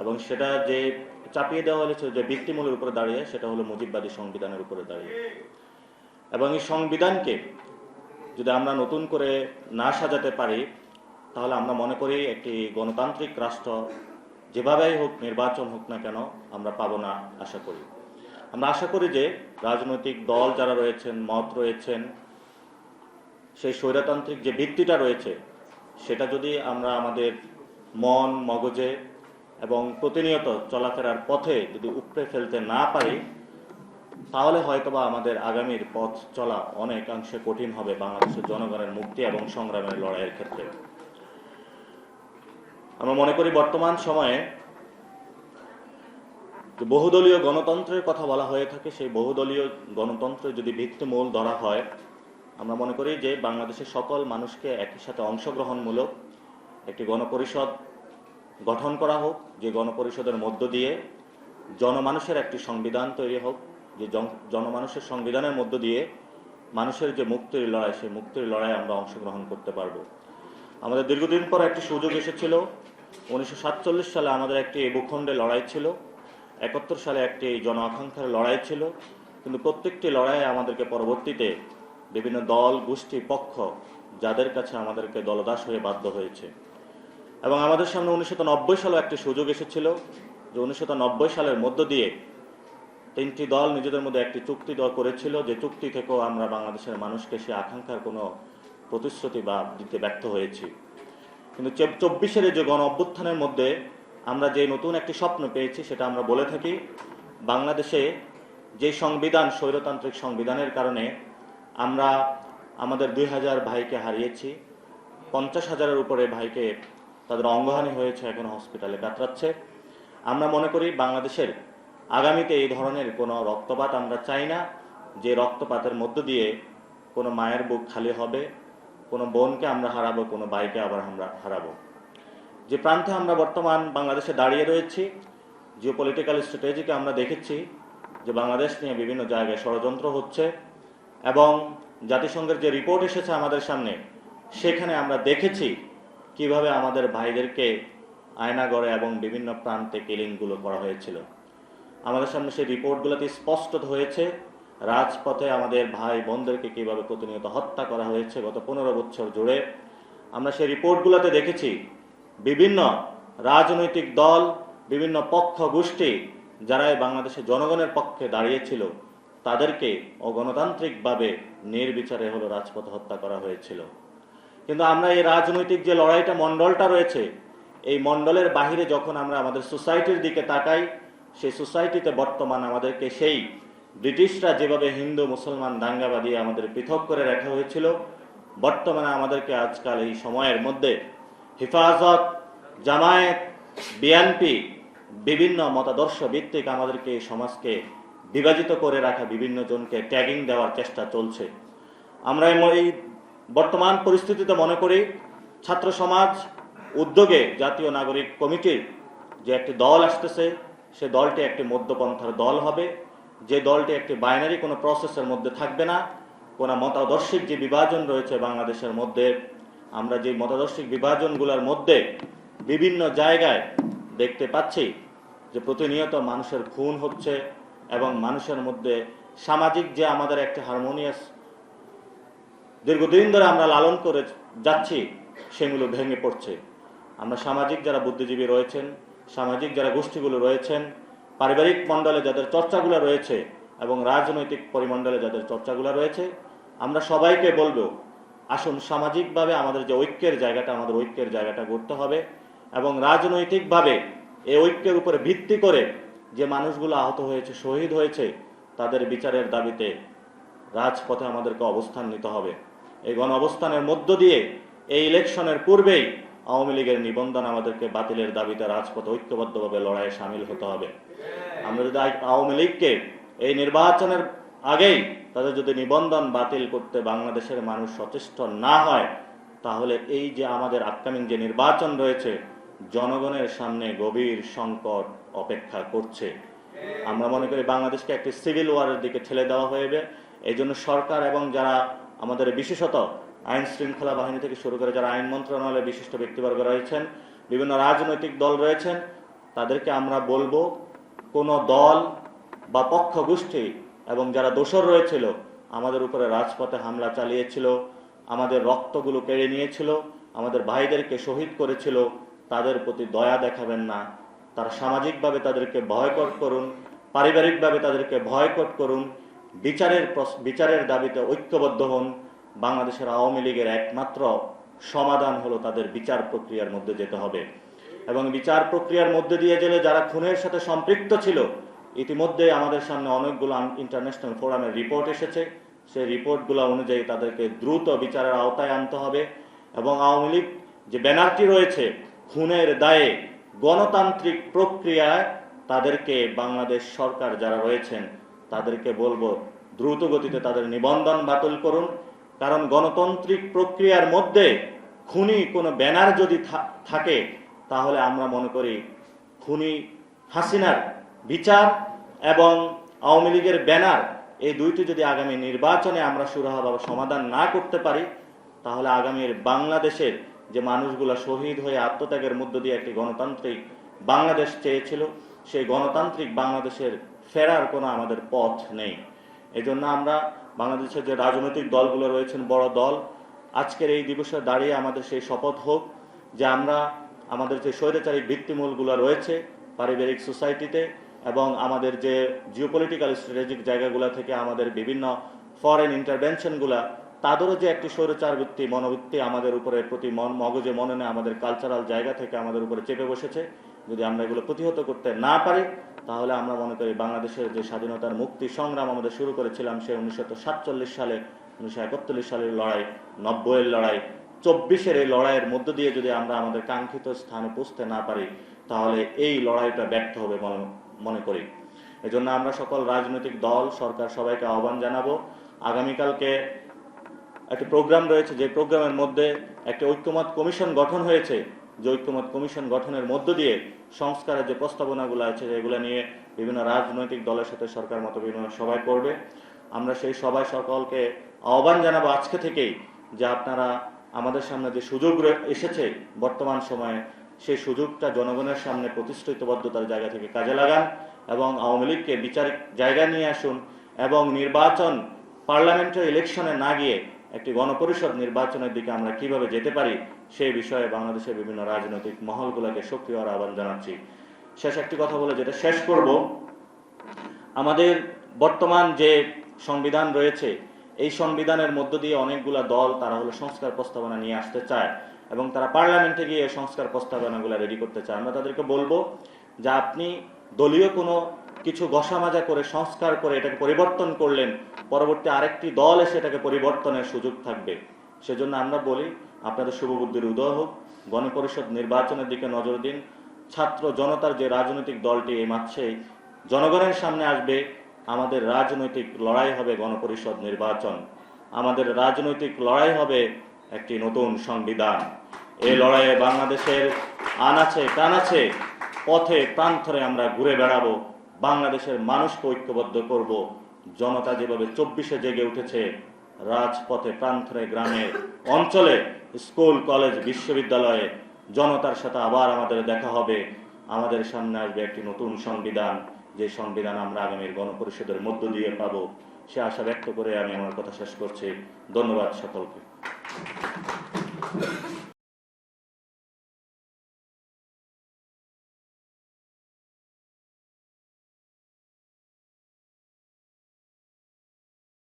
এবং সেটা যে চাপিয়ে দেওয়া হয়েছে যে ভিত্তিমূলের উপরে দাঁড়িয়ে, সেটা হলো মুজিববাদী সংবিধানের উপরে দাঁড়িয়ে। এবং এই সংবিধানকে যদি আমরা নতুন করে না সাজাতে পারি, তাহলে আমরা মনে করি একটি গণতান্ত্রিক রাষ্ট্র যেভাবেই হোক, নির্বাচন হোক না কেন, আমরা পাবো না আশা করি। আমরা আশা করি যে রাজনৈতিক দল যারা রয়েছেন, মত রয়েছেন, সেই স্বৈরতান্ত্রিক যে ভিত্তিটা রয়েছে সেটা যদি আমরা আমাদের মন মগজে এবং প্রতিনিয়ত চলাফেরার পথে যদি উপড়ে ফেলতে না পারি, তাহলে হয়তোবা আমাদের আগামীর পথ চলা অনেকাংশে কঠিন হবে বাংলাদেশের জনগণের মুক্তি এবং সংগ্রামের লড়াইয়ের ক্ষেত্রে। আমরা মনে করি বর্তমান সময়ে বহুদলীয় গণতন্ত্রের কথা বলা হয়ে থাকে, সেই বহুদলীয় গণতন্ত্রের যদি ভিত্তিমূল ধরা হয়, আমরা মনে করি যে বাংলাদেশের সকল মানুষকে একই সাথে অংশগ্রহণমূলক একটি গণপরিষদ গঠন করা হোক, যে গণপরিষদের মধ্য দিয়ে জনমানুষের একটি সংবিধান তৈরি হোক, যে জনমানুষের সংবিধানের মধ্য দিয়ে মানুষের যে মুক্তির লড়াই, সেই মুক্তির লড়াই আমরা অংশগ্রহণ করতে পারবো। আমাদের দীর্ঘদিন পর একটি সুযোগ এসেছিল। 1947 সালে আমাদের একটি ভূখণ্ডে লড়াই ছিল, 71 সালে একটি জন আকাঙ্ক্ষার লড়াই ছিল, কিন্তু প্রত্যেকটি লড়াইয়ে আমাদেরকে পরবর্তীতে বিভিন্ন দল গোষ্ঠী পক্ষ যাদের কাছে আমাদেরকে দলদাস হয়ে বাধ্য হয়েছে। এবং আমাদের সামনে 1990 সালে একটি সুযোগ এসেছিল, যে 1990 সালের মধ্য দিয়ে তিনটি দল নিজেদের মধ্যে একটি চুক্তি করেছিল, যে চুক্তি থেকেও আমরা বাংলাদেশের মানুষকে সে আকাঙ্ক্ষার কোনো প্রতিশ্রুতি বা দিতে ব্যর্থ হয়েছি। কিন্তু 24-এর যে গণ অভ্যুত্থানের মধ্যে আমরা যে নতুন একটি স্বপ্ন পেয়েছি, সেটা আমরা বলে থাকি, বাংলাদেশে যে সংবিধান, স্বৈরতান্ত্রিক সংবিধানের কারণে আমরা আমাদের 2000 ভাইকে হারিয়েছি, 50,000-এর উপরে ভাইকে তাদের অঙ্গহানি হয়েছে, এখন হসপিটালে কাতরাচ্ছে। আমরা মনে করি বাংলাদেশের আগামীতে এই ধরনের কোনো রক্তপাত আমরা চাই না, যে রক্তপাতের মধ্য দিয়ে কোনো মায়ের বুক খালি হবে, কোনো বোনকে আমরা হারাবো, কোনো ভাইকে আবার আমরা হারাবো। যে প্রান্তে আমরা বর্তমান বাংলাদেশে দাঁড়িয়ে রয়েছি, জিওপলিটিক্যাল স্ট্র্যাটেজিকে আমরা দেখেছি যে বাংলাদেশ নিয়ে বিভিন্ন জায়গায় ষড়যন্ত্র হচ্ছে, এবং জাতিসংঘের যে রিপোর্ট এসেছে আমাদের সামনে, সেখানে আমরা দেখেছি কিভাবে আমাদের ভাইদেরকে আয়নাগড়ে এবং বিভিন্ন প্রান্তে কিলিংগুলো করা হয়েছিল। আমাদের সামনে সেই রিপোর্টগুলোতে স্পষ্ট হয়েছে রাজপথে আমাদের ভাই বোনদেরকে কিভাবে প্রতিনিয়ত হত্যা করা হয়েছে গত 15 বছর জুড়ে। আমরা সেই রিপোর্টগুলোতে দেখেছি বিভিন্ন রাজনৈতিক দল, বিভিন্ন পক্ষ গোষ্ঠী যারা বাংলাদেশের জনগণের পক্ষে দাঁড়িয়েছিল, তাদেরকে অগণতান্ত্রিকভাবে নির্বিচারে হলো রাজপথে হত্যা করা হয়েছিল। কিন্তু আমরা এই রাজনৈতিক যে লড়াইটা, মণ্ডলটা রয়েছে, এই মণ্ডলের বাহিরে যখন আমরা আমাদের সোসাইটির দিকে তাকাই, সেই সোসাইটিতে বর্তমান আমাদেরকে সেই ব্রিটিশরা যেভাবে হিন্দু মুসলমান দাঙ্গা বাঁধিয়ে আমাদের পৃথক করে রাখা হয়েছিল, বর্তমানে আমাদেরকে আজকাল এই সময়ের মধ্যে হেফাজত, জামায়াত, বিএনপি, বিভিন্ন মতাদর্শ ভিত্তিক আমাদেরকে এই সমাজকে বিভাজিত করে রাখা বিভিন্ন জনকে ট্যাগিং দেওয়ার চেষ্টা চলছে। আমরা এই বর্তমান পরিস্থিতিতে মনে করি ছাত্র সমাজ উদ্যোগে জাতীয় নাগরিক কমিটির যে একটি দল আসতেছে, সে দলটি একটি মধ্যপন্থার দল হবে, যে দলটি একটি বাইনারি কোনো প্রসেসের মধ্যে থাকবে না। কোনো মতাদর্শিক যে বিভাজন রয়েছে বাংলাদেশের মধ্যে, আমরা যে মতাদর্শিক বিভাজনগুলোর মধ্যে বিভিন্ন জায়গায় দেখতে পাচ্ছি যে প্রতিনিয়ত মানুষের খুন হচ্ছে, এবং মানুষের মধ্যে সামাজিক যে আমাদের একটি হারমোনিয়াস দীর্ঘদিন ধরে আমরা লালন করে যাচ্ছি, সেগুলো ভেঙে পড়ছে। আমরা সামাজিক যারা বুদ্ধিজীবী রয়েছেন, সামাজিক যারা গোষ্ঠীগুলো রয়েছেন, পারিবারিক মণ্ডলে যাদের চর্চাগুলো রয়েছে এবং রাজনৈতিক পরিমণ্ডলে যাদের চর্চাগুলো রয়েছে, আমরা সবাইকে বলবো, আসুন সামাজিকভাবে আমাদের যে ঐক্যের জায়গাটা, আমাদের ঐক্যের জায়গাটা গড়তে হবে, এবং রাজনৈতিকভাবে এই ঐক্যের উপরে ভিত্তি করে যে মানুষগুলো আহত হয়েছে, শহীদ হয়েছে, তাদের বিচারের দাবিতে রাজপথে আমাদেরকে অবস্থান নিতে হবে। এই গণ অবস্থানের মধ্য দিয়ে এই ইলেকশনের পূর্বেই আওয়ামী লীগের নিবন্ধন আমাদেরকে বাতিলের দাবিতে রাজপথে ঐক্যবদ্ধভাবে লড়াইয়ে সামিল হতে হবে। আমরা যদি আওয়ামী লীগকে এই নির্বাচনের আগেই তাদের যদি নিবন্ধন বাতিল করতে বাংলাদেশের মানুষ সচেষ্ট না হয়, তাহলে এই যে আমাদের আপকামিং যে নির্বাচন রয়েছে, জনগণের সামনে গভীর সংকট অপেক্ষা করছে। আমরা মনে করি বাংলাদেশকে একটি সিভিল ওয়ারের দিকে ঠেলে দেওয়া হবে। এই জন্য সরকার এবং যারা আমাদের বিশেষত আইন শৃঙ্খলা বাহিনী থেকে শুরু করে যারা আইন মন্ত্রণালয়ে বিশিষ্ট ব্যক্তিবর্গ রয়েছেন, বিভিন্ন রাজনৈতিক দল রয়েছেন, তাদেরকে আমরা বলবো, কোনো দল বা পক্ষ গোষ্ঠী এবং যারা দোষর রয়েছিল, আমাদের উপরে রাজপথে হামলা চালিয়েছিল, আমাদের রক্তগুলো কেড়ে নিয়েছিল, আমাদের ভাইদেরকে শহীদ করেছিল, তাদের প্রতি দয়া দেখাবেন না। তারা সামাজিকভাবে তাদেরকে বয়কট করুন, পারিবারিকভাবে তাদেরকে বয়কট করুন, বিচারের দাবিতে ঐক্যবদ্ধ হন। বাংলাদেশের আওয়ামী লীগের একমাত্র সমাধান হলো তাদের বিচার প্রক্রিয়ার মধ্যে যেতে হবে, এবং বিচার প্রক্রিয়ার মধ্যে দিয়ে গেলে যারা খুনের সাথে সম্পৃক্ত ছিল, ইতিমধ্যে আমাদের সামনে অনেকগুলো ইন্টারন্যাশনাল ফোরামের রিপোর্ট এসেছে, সেই রিপোর্টগুলো অনুযায়ী তাদেরকে দ্রুত বিচারের আওতায় আনতে হবে। এবং আওয়ামী লীগ যে ব্যানারটি রয়েছে, খুনের দায়ে গণতান্ত্রিক প্রক্রিয়ায় তাদেরকে, বাংলাদেশ সরকার যারা রয়েছেন তাদেরকে বলবো দ্রুত গতিতে তাদের নিবন্ধন বাতিল করুন। কারণ গণতান্ত্রিক প্রক্রিয়ার মধ্যে খুনি কোনো ব্যানার যদি থাকে, তাহলে আমরা মনে করি খুনি হাসিনার বিচার এবং আওয়ামী লীগের ব্যানার, এই দুইটি যদি আগামী নির্বাচনে আমরা সুরাহাভাবে সমাধান না করতে পারি, তাহলে আগামীর বাংলাদেশের যে মানুষগুলো শহীদ হয়ে আত্মত্যাগের মধ্য দিয়ে একটি গণতান্ত্রিক বাংলাদেশ চেয়েছিল, সেই গণতান্ত্রিক বাংলাদেশের ফেরার কোনো আমাদের পথ নেই। এজন্য আমরা বাংলাদেশের যে রাজনৈতিক দলগুলো রয়েছেন, বড় দল, আজকের এই দিবসে দাঁড়িয়ে আমাদের সেই শপথ হোক যে আমরা আমাদের যে স্বৈরাচারী ভিত্তিমূলগুলো রয়েছে পারিবারিক সোসাইটিতে এবং আমাদের যে জিওপলিটিক্যাল স্ট্র্যাটেজিক জায়গাগুলো থেকে আমাদের বিভিন্ন ফরেন ইন্টারভেনশনগুলা, তাদেরও যে একটি স্বৈরাচার বৃত্তি মনোবৃত্তি আমাদের উপরে প্রতি মগজে মননে আমাদের কালচারাল জায়গা থেকে আমাদের উপরে চেপে বসেছে, যদি আমরা এগুলো প্রতিহত করতে না পারি, তাহলে আমরা মনে করি বাংলাদেশের যে স্বাধীনতার মুক্তি সংগ্রাম আমাদের শুরু করেছিলাম, সে 1947 সালে, 1941 সালের লড়াই, 90-এর লড়াই, 24-এর এই লড়াইয়ের মধ্য দিয়ে যদি আমরা আমাদের কাঙ্ক্ষিত স্থানে পৌঁছতে না পারি, তাহলে এই লড়াইটা ব্যর্থ হবে মনে করি। এজন্য আমরা সকল রাজনৈতিক দল, সরকার সবাইকে আহ্বান জানাবো, আগামীকালকে একটি প্রোগ্রাম রয়েছে, যে প্রোগ্রামের মধ্যে একটি ঐক্যমত কমিশন গঠন হয়েছে, যে ঐক্যমত কমিশন গঠনের মধ্য দিয়ে সংস্কারের যে প্রস্তাবনাগুলো আছে, এগুলো নিয়ে বিভিন্ন রাজনৈতিক দলের সাথে সরকার মত বিভিন্ন সভায় করবে। আমরা সেই সভায় সকলকে আহ্বান জানাবো আজকে থেকেই যে আপনারা আমাদের সামনে যে সুযোগ এসেছে বর্তমান সময়ে, সেই সুযোগটা জনগণের সামনে প্রতিশ্রুতিবদ্ধতার জায়গা থেকে কাজে লাগান এবং আওয়ামী লীগকে বিচারিক জায়গায় নিয়ে আসুন, এবং নির্বাচন, পার্লামেন্টারি ইলেকশনে না গিয়ে একটি গণপরিষদ নির্বাচনের দিকে আমরা কিভাবে যেতে পারি, সেই বিষয়ে বাংলাদেশের বিভিন্ন রাজনৈতিক মহলগুলোকে সক্রিয় আহ্বান জানাচ্ছি। শেষ একটি কথা বলে যেটা শেষ করব, আমাদের বর্তমান যে সংবিধান রয়েছে, এই সংবিধানের মধ্য দিয়ে অনেকগুলা দল তারা হলো সংস্কার প্রস্তাবনা নিয়ে আসতে চায় এবং তারা পার্লামেন্টে গিয়ে সংস্কার প্রস্তাবনাগুলো রেডি করতে চায়। আমরা তাদেরকে বলবো যে আপনি দলীয় কোনো কিছু ঘষামাজা করে সংস্কার করে এটাকে পরিবর্তন করলেন, পরবর্তী আরেকটি দল এসে এটাকে পরিবর্তনের সুযোগ থাকবে। সেজন্য আমরা বলি আপনাদের শুভবুদ্ধির উদয় হোক, গণপরিষদ নির্বাচনের দিকে নজর দিন। ছাত্র জনতার যে রাজনৈতিক দলটি এই মাসেই জনগণের সামনে আসবে, আমাদের রাজনৈতিক লড়াই হবে গণপরিষদ নির্বাচন, আমাদের রাজনৈতিক লড়াই হবে একটি নতুন সংবিধান। এই লড়াইয়ে বাংলাদেশের আনাচে কানাচে পথে প্রান্তরে আমরা ঘুরে বেড়াবো, বাংলাদেশের মানুষকে ঐক্যবদ্ধ করব। জনতা যেভাবে 24-এ জেগে উঠেছে, রাজপথে, প্রান্তরে, গ্রামে, অঞ্চলে, স্কুল, কলেজ, বিশ্ববিদ্যালয়ে জনতার সাথে আবার আমাদের দেখা হবে। আমাদের সামনে আসবে একটি নতুন সংবিধান, যে সংবিধান আমরা আগামীর গণপরিষদের মধ্য দিয়ে পাবো। সে আশা ব্যক্ত করে আমি আমার কথা শেষ করছি। ধন্যবাদ সকলকে।